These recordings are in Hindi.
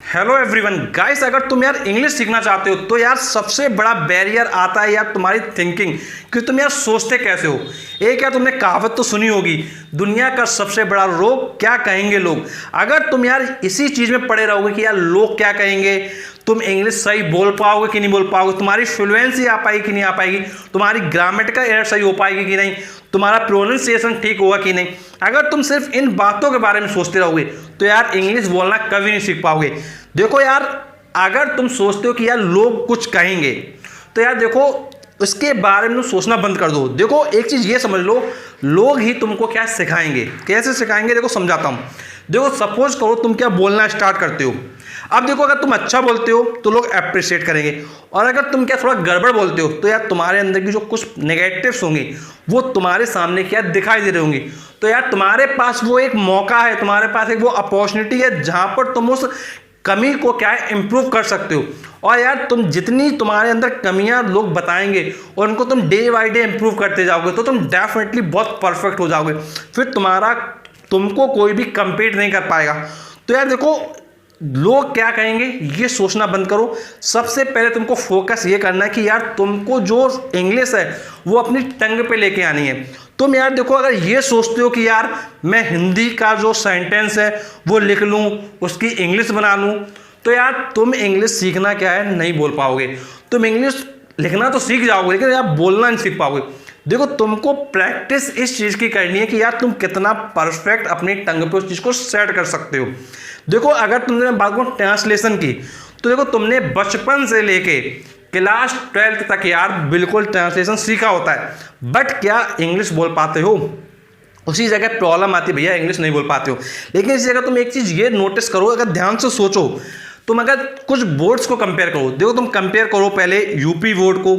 हेलो एवरीवन गाइस, अगर तुम यार इंग्लिश सीखना चाहते हो तो यार सबसे बड़ा बैरियर आता है यार तुम्हारी थिंकिंग कि तुम यार सोचते कैसे हो। एक यार तुमने कहावत तो सुनी होगी, दुनिया का सबसे बड़ा रोग क्या कहेंगे लोग। अगर तुम यार इसी चीज में पड़े रहोगे कि यार लोग क्या कहेंगे, तुम इंग्लिश सही बोल पाओगे कि नहीं बोल पाओगे, तुम्हारी फ्लुएंसी आ पाएगी कि नहीं आ पाएगी, तुम्हारी ग्रामेटिकल एरर सही हो पाएगी कि नहीं, तुम्हारा प्रोनाउंसिएशन ठीक होगा कि नहीं, अगर तुम सिर्फ इन बातों के बारे में सोचते रहोगे तो यार इंग्लिश बोलना कभी नहीं सीख पाओगे। देखो यार, अगर तुम सोचते हो कि यार लोग कुछ कहेंगे तो यार देखो उसके बारे में सोचना बंद कर दो। देखो एक चीज ये समझ लो, लोग ही तुमको क्या सिखाएंगे, कैसे सिखाएंगे, देखो समझाता हूं। देखो सपोज करो तुम क्या बोलना स्टार्ट करते हो। अब देखो अगर तुम अच्छा बोलते हो तो लोग अप्रिशिएट करेंगे, और अगर तुम क्या थोड़ा गड़बड़ बोलते हो तो यार तुम्हारे अंदर की जो कुछ नेगेटिव्स होंगे वो तुम्हारे सामने क्या दिखाई दे रही होंगी। तो यार तुम्हारे पास वो एक मौका है, तुम्हारे पास एक वो अपॉर्चुनिटी है जहां पर तुम उस कमी को क्या है इंप्रूव कर सकते हो। और यार तुम जितनी तुम्हारे अंदर कमियां लोग बताएंगे और उनको तुम डे बाई डे इंप्रूव करते जाओगे तो तुम डेफिनेटली बहुत परफेक्ट हो जाओगे। फिर तुमको कोई भी कंपीट नहीं कर पाएगा। तो यार देखो, लोग क्या कहेंगे ये सोचना बंद करो। सबसे पहले तुमको फोकस ये करना है कि यार तुमको जो इंग्लिश है वो अपनी टंग पे लेके आनी है। तुम यार देखो, अगर ये सोचते हो कि यार मैं हिंदी का जो सेंटेंस है वो लिख लूं, उसकी इंग्लिश बना लूं, तो यार तुम इंग्लिश सीखना क्या है नहीं बोल पाओगे। तुम इंग्लिश लिखना तो सीख जाओगे लेकिन यार बोलना नहीं सीख पाओगे। देखो तुमको प्रैक्टिस इस चीज की करनी है कि यार तुम कितना परफेक्ट अपनी टंग पे उस चीज को सेट कर सकते हो। देखो अगर तुमने बात को ट्रांसलेशन की तो देखो तुमने बचपन से लेके क्लास 12th तक यार बिल्कुल ट्रांसलेशन सीखा होता है, बट क्या इंग्लिश बोल पाते हो? उसी जगह प्रॉब्लम आती है, भैया इंग्लिश नहीं बोल पाते हो। लेकिन इस जगह तुम एक चीज ये नोटिस करो, अगर ध्यान से सोचो, तुम अगर कुछ बोर्ड्स को कंपेयर करो, देखो तुम कंपेयर करो पहले यूपी बोर्ड को,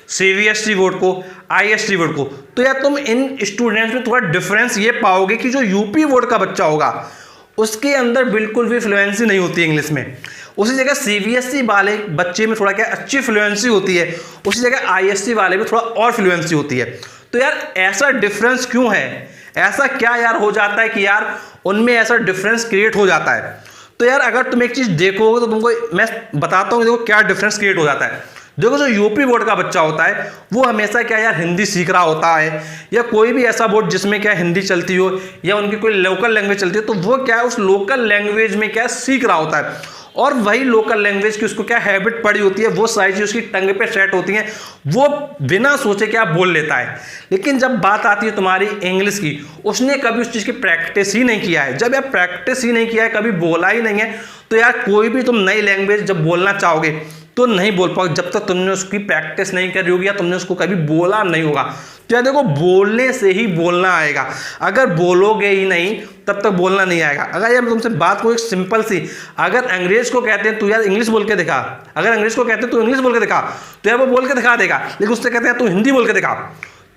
सीबीएसई बोर्ड को, आईएससी बोर्ड को, तो यार तुम इन स्टूडेंट्स में थोड़ा डिफरेंस ये पाओगे कि जो यूपी बोर्ड का बच्चा होगा उसके अंदर बिल्कुल भी फ्लुएंसी नहीं होती इंग्लिश में। उसी जगह सीबीएसई वाले बच्चे में थोड़ा क्या अच्छी फ्लुएंसी होती है, उसी जगह आईएससी वाले में थोड़ा और फ्लुएंसी होती है। तो यार ऐसा डिफरेंस क्यों है, ऐसा क्या यार हो जाता है कि यार उनमें ऐसा डिफरेंस क्रिएट हो जाता है। तो यार अगर तुम एक चीज देखोगे तो तुमको मैं बताता हूँ, देखो क्या डिफरेंस क्रिएट हो जाता है। देखो जो यूपी बोर्ड का बच्चा होता है वो हमेशा क्या यार हिंदी सीख रहा होता है, या कोई भी ऐसा बोर्ड जिसमें क्या हिंदी चलती हो या उनकी कोई लोकल लैंग्वेज चलती है, तो वो क्या है उस लोकल लैंग्वेज में क्या सीख रहा होता है, और वही लोकल लैंग्वेज की उसको क्या हैबिट पड़ी होती है, वो सारी चीज उसकी टंग पे सेट होती हैं, वो बिना सोचे क्या बोल लेता है। लेकिन जब बात आती है तुम्हारी इंग्लिश की, उसने कभी उस चीज की प्रैक्टिस ही नहीं किया है। जब यार प्रैक्टिस ही नहीं किया है, कभी बोला ही नहीं है, तो यार कोई भी तुम नई लैंग्वेज जब बोलना चाहोगे तो नहीं बोल पाओगे जब तक तुमने उसकी प्रैक्टिस नहीं करी होगी या तुमने उसको कभी बोला नहीं होगा। तो यार देखो, बोलने से ही बोलना आएगा, अगर बोलोगे ही नहीं तब तक बोलना नहीं आएगा। अगर यार तुमसे बात को एक सिंपल सी, अगर अंग्रेज को कहते हैं तू यार इंग्लिश बोल के दिखा, अगर अंग्रेज को कहते हैं तू इंग्लिश बोल के दिखा, तो यार वो बोल के दिखा देगा। लेकिन उससे कहते हैं तू हिंदी बोल के दिखा,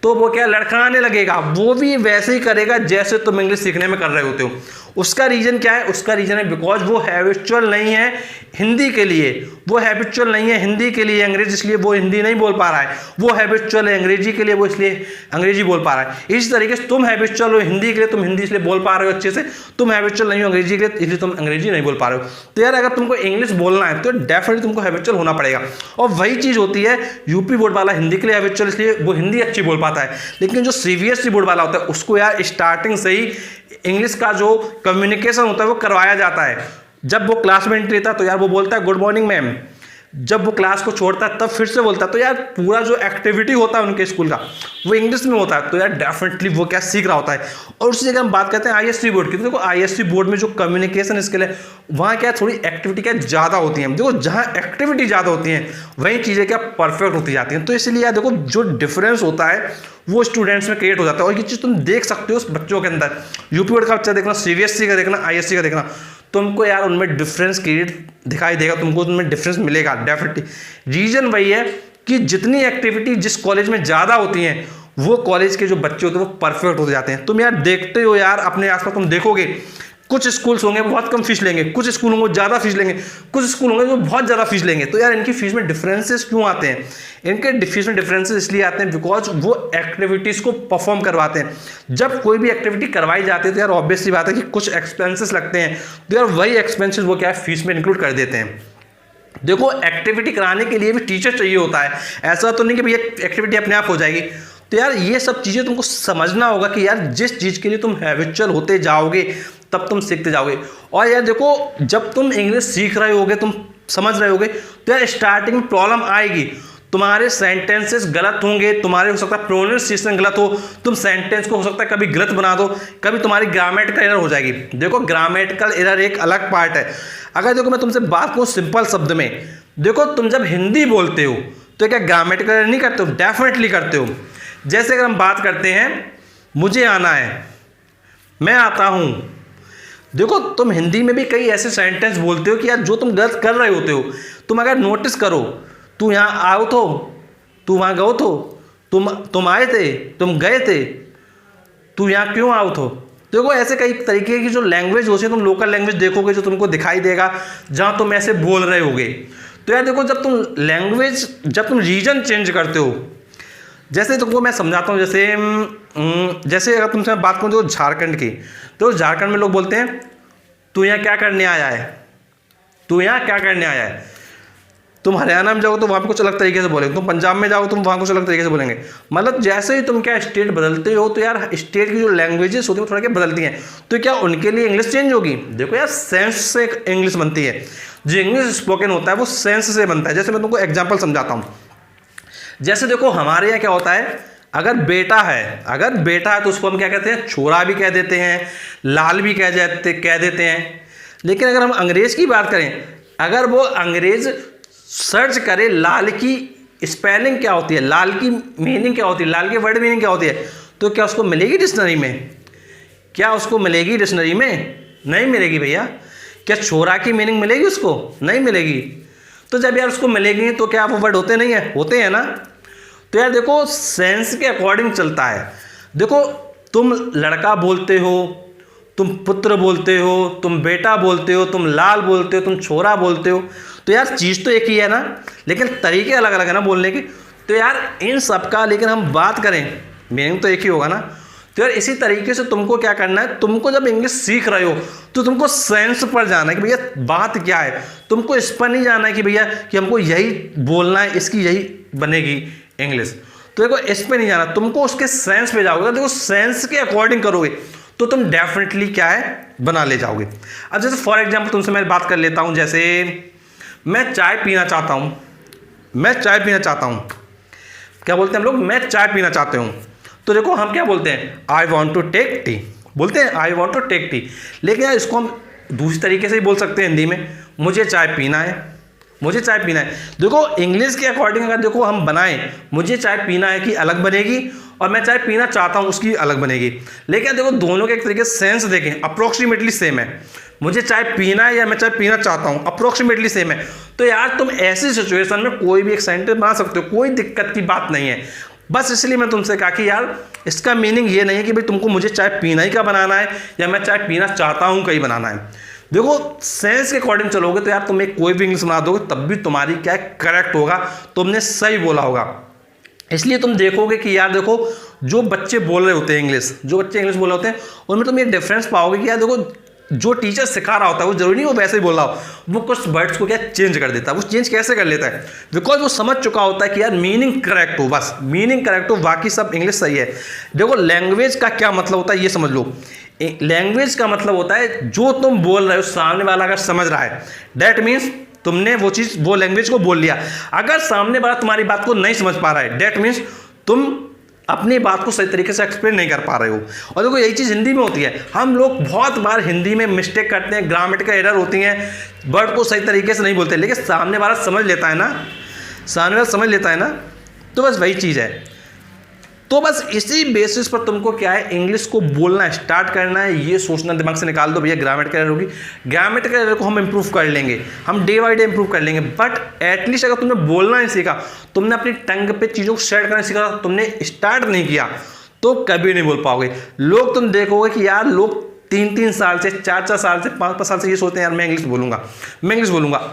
तो वो क्या लड़खड़ाने लगेगा, वो भी वैसे ही करेगा जैसे तुम इंग्लिश सीखने में कर रहे होते हो। उसका रीजन क्या है, उसका रीजन है बिकॉज वो हैबिचुअल नहीं है हिंदी के लिए, वो हैबिचुअल नहीं है हिंदी के लिए अंग्रेजी, इसलिए वो हिंदी नहीं बोल पा रहा है। वो हैबिचुअल है अंग्रेजी के लिए, वो इसलिए अंग्रेजी बोल पा रहा है। इसी तरीके से तुम हैबिचुअल हो हिंदी के लिए, तुम हिंदी इसलिए बोल पा रहे हो अच्छे से, तुम हैबिचुअल नहीं हो अंग्रेजी के लिए इसलिए तुम अंग्रेजी नहीं बोल पा रहे हो। तो यार अगर तुमको इंग्लिश बोलना है तो डेफिनेटली तुमको हैबिचुअल होना पड़ेगा। और वही चीज होती है, यूपी बोर्ड वाला हिंदी के लिए हैबिचुअल इसलिए वो हिंदी अच्छी बोल पाता है, लेकिन जो सीबीएसई बोर्ड वाला होता है उसको यार स्टार्टिंग से ही इंग्लिश का जो कम्युनिकेशन होता है वो करवाया जाता है। जब वो क्लास में एंट्री लेता है तो यार वो बोलता है गुड मॉर्निंग मैम, जब वो क्लास को छोड़ता है तब फिर से बोलता है। तो यार पूरा जो एक्टिविटी होता है उनके स्कूल का वो इंग्लिश में होता है, तो यार डेफिनेटली वो क्या सीख रहा होता है। और उसी जगह हम बात करते हैं आईएससी बोर्ड की, तो देखो आईएससी बोर्ड में जो कम्युनिकेशन स्किल है वहाँ क्या थोड़ी एक्टिविटी क्या ज़्यादा होती है। देखो जहाँ एक्टिविटी ज़्यादा होती है वही चीज़ें क्या परफेक्ट होती जाती हैं। तो इसलिए यार देखो जो डिफरेंस होता है वो स्टूडेंट्स में क्रिएट हो जाता है, और ये चीज़ तुम देख सकते हो उस बच्चों के अंदर। यूपी बोर्ड का बच्चा देखना, सीबीएसई का देखना, आईएससी का देखना, तुमको यार उनमें डिफरेंस क्रिएट दिखाई देगा, तुमको उनमें डिफरेंस मिलेगा डेफिनेटली। रीजन वही है कि जितनी एक्टिविटी जिस कॉलेज में ज़्यादा होती हैं वो कॉलेज के जो बच्चे होते हैं वो परफेक्ट हो जाते हैं। तुम यार देखते हो यार अपने आसपास, तुम देखोगे कुछ स्कूल्स होंगे वो बहुत कम फीस लेंगे, कुछ स्कूल होंगे ज़्यादा फीस लेंगे, कुछ स्कूल होंगे जो बहुत ज़्यादा फीस लेंगे। तो यार इनकी फीस में डिफरेंसेस क्यों आते हैं? इनके फीस में डिफरेंसेस इसलिए आते हैं बिकॉज वो एक्टिविटीज़ को परफॉर्म करवाते हैं। जब कोई भी एक्टिविटी करवाई जाती है तो यार ऑब्वियसली बात है कि कुछ एक्सपेंसेस लगते हैं, तो यार वही एक्सपेंसेस वो क्या है फीस में इंक्लूड कर देते हैं। देखो एक्टिविटी कराने के लिए भी टीचर चाहिए होता है, ऐसा तो नहीं कि भैया एक्टिविटी अपने आप हो जाएगी। तो यार ये सब चीज़ें तुमको समझना होगा कि यार जिस चीज़ के लिए तुम हैबिचुअल होते जाओगे तब तुम सीखते जाओगे। और यार देखो जब तुम इंग्लिश सीख रहे होगे, तुम समझ रहे होगे, तो यार स्टार्टिंग में प्रॉब्लम आएगी, तुम्हारे सेंटेंसेस गलत होंगे, तुम्हारे हो सकता है प्रोनाउंसिएशन गलत हो, तुम सेंटेंस को हो सकता है कभी गलत बना दो, कभी तुम्हारी ग्रामेटिकल एरर हो जाएगी। देखो ग्रामेटिकल एरर एक अलग पार्ट है। अगर देखो मैं तुमसे बात करूँ सिंपल शब्द में, देखो तुम जब हिंदी बोलते हो तो क्या ग्रामेटिकल एरर नहीं करते हो? डेफिनेटली करते हो। जैसे अगर हम बात करते हैं मुझे आना है, मैं आता हूँ, देखो तुम हिंदी में भी कई ऐसे सेंटेंस बोलते हो कि यार जो तुम गलत कर रहे होते हो। तुम अगर नोटिस करो, तू यहाँ आओ तो, तू वहाँ गओ तो, तुम आए थे, तुम गए थे, तू यहाँ क्यों आओ तो। देखो ऐसे कई तरीके की जो लैंग्वेज होती है, तुम लोकल लैंग्वेज देखोगे जो तुमको दिखाई देगा जहाँ तुम ऐसे बोल रहे होगे। तो यार देखो जब तुम लैंग्वेज, जब तुम रीजन चेंज करते हो, जैसे तुमको मैं समझाता हूँ, जैसे अगर तुमसे मैं बात करूँ तो झारखंड की, तो झारखंड में लोग बोलते हैं तू यहाँ क्या करने आया है, तू यहाँ क्या करने आया है। तुम हरियाणा में जाओ तो वहाँ पे कुछ अलग तरीके से बोलेंगे, तुम पंजाब में जाओ तुम वहाँ कुछ अलग तरीके से बोलेंगे। मतलब जैसे ही तुम क्या स्टेट बदलते हो तो यार स्टेट की जो लैंग्वेजेस होती है वो थोड़ा क्या बदलती हैं, तो क्या उनके लिए इंग्लिश चेंज होगी? देखो यार सेंस से इंग्लिश बनती है, जो इंग्लिश स्पोकन होता है वो सेंस से बनता है। जैसे मैं तुमको एग्जाम्पल समझाता हूँ। जैसे देखो हमारे यहाँ क्या होता है, अगर बेटा है तो उसको हम क्या कहते हैं, छोरा भी कह देते हैं, लाल भी कह देते हैं। लेकिन अगर हम अंग्रेज की बात करें, अगर वो अंग्रेज सर्च करे लाल की स्पेलिंग क्या होती है, लाल की मीनिंग क्या होती है, लाल की वर्ड मीनिंग क्या होती है, तो क्या उसको मिलेगी डिक्शनरी में? क्या उसको मिलेगी डिक्शनरी में? नहीं मिलेगी भैया। क्या छोरा की मीनिंग मिलेगी उसको? नहीं मिलेगी। तो जब यार उसको मिलेगी तो क्या वो वर्ड होते नहीं है? होते हैं ना। तो यार देखो सेंस के अकॉर्डिंग चलता है। देखो तुम लड़का बोलते हो, तुम पुत्र बोलते हो, तुम बेटा बोलते हो, तुम लाल बोलते हो, तुम छोरा बोलते हो, तो यार चीज़ तो एक ही है ना, लेकिन तरीके अलग अलग है ना बोलने के। तो यार इन सब का लेकिन हम बात करें मीनिंग तो एक ही होगा ना। तो यार इसी तरीके से तुमको क्या करना है, तुमको जब इंग्लिश सीख रहे हो तो तुमको सेंस पर जाना है कि भैया बात क्या है। तुमको इस पर नहीं जाना है कि भैया कि हमको यही बोलना है, इसकी यही बनेगी इंग्लिश। तो देखो इस पर नहीं जाना, तुमको उसके सेंस पे जाओगे। देखो सेंस के अकॉर्डिंग करोगे तो तुम डेफिनेटली क्या है बना ले जाओगे। अब जैसे फॉर एग्जाम्पल तुमसे मैं बात कर लेता हूँ, जैसे मैं चाय पीना चाहता हूँ, मैं चाय पीना चाहता हूँ, क्या बोलते हैं हम लोग, मैं चाय पीना चाहते हूँ। तो देखो हम क्या बोलते हैं, I want to take tea, बोलते हैं I want to take tea. लेकिन यार इसको हम दूसरी तरीके से ही बोल सकते हैं हिंदी में, मुझे चाय पीना है, मुझे चाय पीना है। देखो इंग्लिश के अकॉर्डिंग अगर देखो हम बनाएं, मुझे चाय पीना है की अलग बनेगी और मैं चाय पीना चाहता हूँ उसकी अलग बनेगी। लेकिन देखो दोनों के एक तरीके से सेंस देखें अप्रोक्सीमेटली सेम है। मुझे चाय पीना है या मैं चाय पीना चाहता हूँ अप्रोक्सीमेटली सेम है। तो यार तुम ऐसी सिचुएशन में कोई भी एक सेंटेंस बना सकते हो, कोई दिक्कत की बात नहीं है। बस इसलिए मैं तुमसे कहा कि यार इसका मीनिंग ये नहीं है कि भाई तुमको मुझे चाय पीना ही का बनाना है या मैं चाय पीना चाहता हूँ कहीं बनाना है। देखो सेंस के अकॉर्डिंग चलोगे तो यार तुम एक कोई भी इंग्लिश बना दोगे तब भी तुम्हारी क्या है करेक्ट होगा, तुमने सही बोला होगा। इसलिए तुम देखोगे कि यार देखो जो बच्चे बोल रहे होते हैं इंग्लिश, जो बच्चे इंग्लिश बोल रहे होते हैं उनमें तुम ये डिफरेंस पाओगे कि यार देखो जो टीचर सिखा रहा होता है वो जरूरी नहीं वो वैसे ही बोल रहा हो, वो कुछ वर्ड्स को क्या चेंज कर देता है। वो चेंज कैसे कर लेता है, बिकॉज वो समझ चुका होता है कि यार मीनिंग करेक्ट हो, बस मीनिंग करेक्ट हो, बाकी सब इंग्लिश सही है। देखो लैंग्वेज का क्या मतलब होता है ये समझ लो। लैंग्वेज का मतलब होता है जो तुम बोल रहे हो सामने वाला अगर समझ रहा है, दैट मीन्स तुमने वो चीज़ वो लैंग्वेज को बोल लिया। अगर सामने वाला तुम्हारी बात को नहीं समझ पा रहा है, दैट मीन्स तुम अपनी बात को सही तरीके से एक्सप्लेन नहीं कर पा रहे हो। और देखो यही चीज़ हिंदी में होती है, हम लोग बहुत बार हिंदी में मिस्टेक करते हैं, ग्रामेटिकल एरर होती हैं, वर्ड को सही तरीके से नहीं बोलते, लेकिन सामने वाला समझ लेता है ना, सामने वाला समझ लेता है ना। तो बस वही चीज़ है। तो बस इसी बेसिस पर तुमको क्या है इंग्लिश को बोलना स्टार्ट करना है। ये सोचना दिमाग से निकाल दो भैया ग्रामेटिकल एरर होगी, ग्रामेटिकल एरर को हम इंप्रूव कर लेंगे, हम डे बाई डे इंप्रूव कर लेंगे। बट एटलीस्ट अगर तुमने बोलना नहीं सीखा, तुमने अपनी टंग पे चीज़ों को सेट करना सीखा, तुमने स्टार्ट नहीं किया तो कभी नहीं बोल पाओगे। लोग तुम देखोगे कि यार लोग 3-3 साल से, 4-4 साल से, 5-5 साल से ये सोचते हैं यार मैं इंग्लिश बोलूंगा,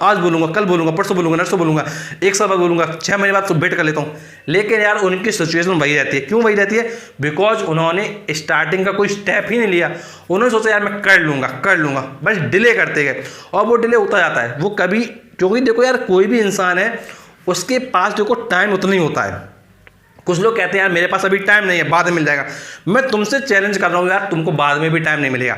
आज बोलूंगा, कल बोलूंगा, परसों बोलूंगा, नरसों बोलूंगा, 1 साल बाद बोलूंगा, 6 महीने बाद तो वेट कर लेता हूँ। लेकिन यार उनकी सिचुएशन वही रहती है। क्यों वही रहती है? बिकॉज उन्होंने स्टार्टिंग का कोई स्टेप ही नहीं लिया। उन्होंने सोचा यार मैं कर लूंगा, बस डिले करते गए और वो डिले होता जाता है। वो कभी, क्योंकि देखो यार कोई भी इंसान है उसके पास देखो टाइम उतना ही होता है। कुछ लोग कहते हैं यार मेरे पास अभी टाइम नहीं है, बाद में मिल जाएगा। मैं तुमसे चैलेंज कर रहा हूँ यार, तुमको बाद में भी टाइम नहीं मिलेगा।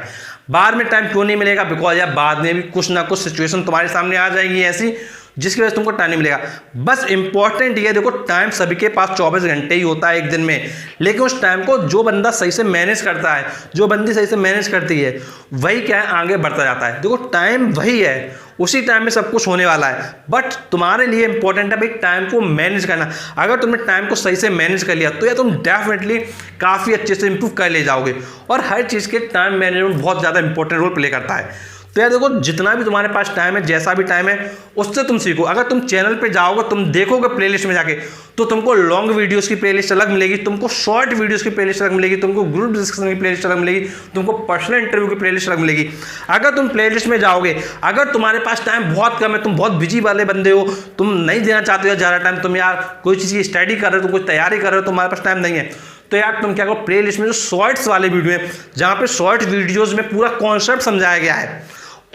बाद में टाइम क्यों नहीं मिलेगा? बिकॉज यार बाद में भी कुछ ना कुछ सिचुएशन तुम्हारे सामने आ जाएगी ऐसी जिसकी वजह से तुमको टाइम नहीं मिलेगा। बस इंपॉर्टेंट ये देखो, टाइम सभी के पास 24 घंटे ही होता है एक दिन में, लेकिन उस टाइम को जो बंदा सही से मैनेज करता है, जो बंदी सही से मैनेज करती है, वही क्या है आगे बढ़ता जाता है। देखो टाइम वही है, उसी टाइम में सब कुछ होने वाला है, बट तुम्हारे लिए इंपॉर्टेंट है भाई टाइम को मैनेज करना। अगर तुमने टाइम को सही से मैनेज कर लिया तो यार तुम डेफिनेटली काफ़ी अच्छे से इंप्रूव कर ले जाओगे। और हर चीज़ के टाइम मैनेजमेंट बहुत ज़्यादा इंपॉर्टेंट रोल प्ले करता है। तो यार देखो जितना भी तुम्हारे पास टाइम है, जैसा भी टाइम है, उससे तुम सीखो। अगर तुम चैनल पे जाओगे, तुम देखोगे प्लेलिस्ट में जाके, तो तुमको लॉन्ग वीडियोस की प्लेलिस्ट अलग मिलेगी, तुमको शॉर्ट वीडियोस की प्लेलिस्ट अलग मिलेगी, तुमको ग्रुप डिस्कशन की प्लेलिस्ट अलग मिलेगी, तुमको पर्सनल इंटरव्यू की प्लेलिस्ट अलग मिलेगी। अगर तुम प्लेलिस्ट में जाओगे, अगर तुम्हारे पास टाइम बहुत कम है, तुम बहुत बिजी वाले बंदे हो, तुम नहीं देना चाहते हो ज़्यादा टाइम, तुम यार कोई चीज़ की स्टडी कर रहे हो, तुम कोई तैयारी कर रहे हो, तुम्हारे पास टाइम नहीं है, तो यार तुम क्या करो, प्लेलिस्ट में जो शॉर्ट्स वाले वीडियो है, जहाँ पे शॉर्ट वीडियोस में पूरा कॉन्सेप्ट समझाया गया है,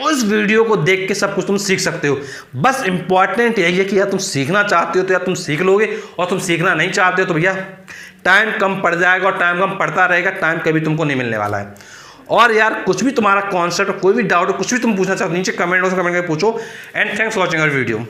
उस वीडियो को देख के सब कुछ तुम सीख सकते हो। बस इंपॉर्टेंट यही है कि यार तुम सीखना चाहते हो तो यार तुम सीख लोगे, और तुम सीखना नहीं चाहते हो तो भैया टाइम कम पड़ जाएगा, और टाइम कम पड़ता रहेगा, टाइम कभी तुमको नहीं मिलने वाला है। और यार कुछ भी तुम्हारा कॉन्सेप्ट, कोई भी डाउट हो, कुछ भी तुम पूछना चाहते हो, नीचे कमेंट करके पूछो। And thanks for watching our video.